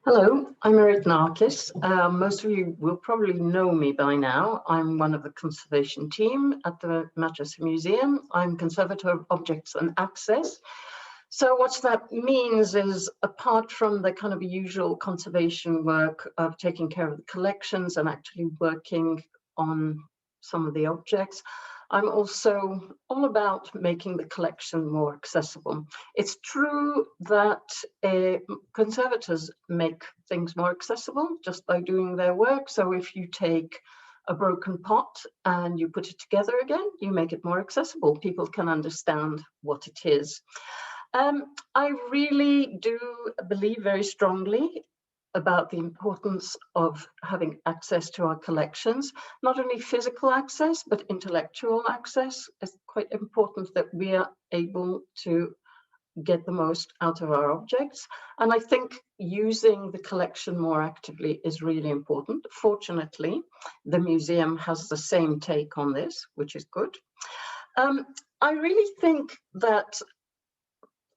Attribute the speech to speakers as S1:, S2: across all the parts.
S1: Hello, I'm Irit Narkiss. Most of you will probably know me by now. I'm one of the conservation team at the Manchester Museum. I'm Conservator of Objects and Access. So what that means is, apart from the kind of usual conservation work of taking care of the collections and actually working on some of the objects, I'm also all about making the collection more accessible. It's true that conservators make things more accessible just by doing their work. So if you take a broken pot and you put it together again, you make it more accessible. People can understand what it is. I really do believe very strongly about the importance of having access to our collections, not only physical access, but intellectual access. It's quite important that we are able to get the most out of our objects. And I think using the collection more actively is really important. Fortunately, the museum has the same take on this, which is good. I really think that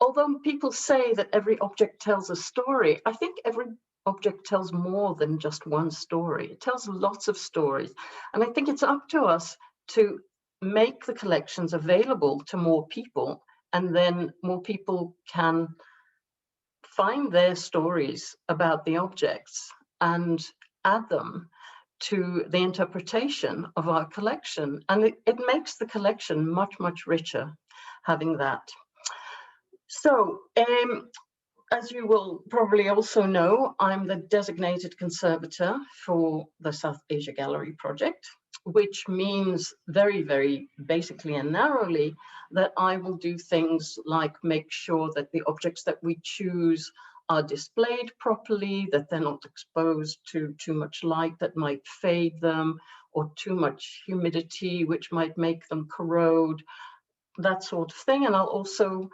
S1: although people say that every object tells a story, I think every object tells more than just one story. It tells lots of stories. And I think it's up to us to make the collections available to more people, and then more people can find their stories about the objects and add them to the interpretation of our collection. And it makes the collection much, much richer having that. So, as you will probably also know, I'm the designated conservator for the South Asia Gallery project, which means very, very basically and narrowly that I will do things like make sure that the objects that we choose are displayed properly, that they're not exposed to too much light that might fade them, or too much humidity, which might make them corrode, that sort of thing. And I'll also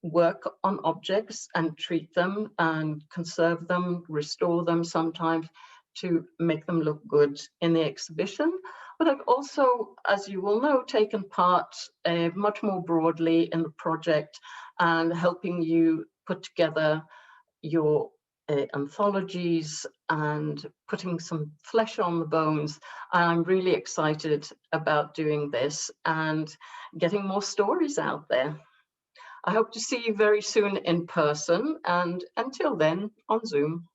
S1: work on objects and treat them and conserve them, restore them sometimes to make them look good in the exhibition. But I've also, as you will know, taken part much more broadly in the project and helping you put together your anthologies and putting some flesh on the bones. I'm really excited about doing this and getting more stories out there. I hope to see you very soon in person, and until then, on Zoom.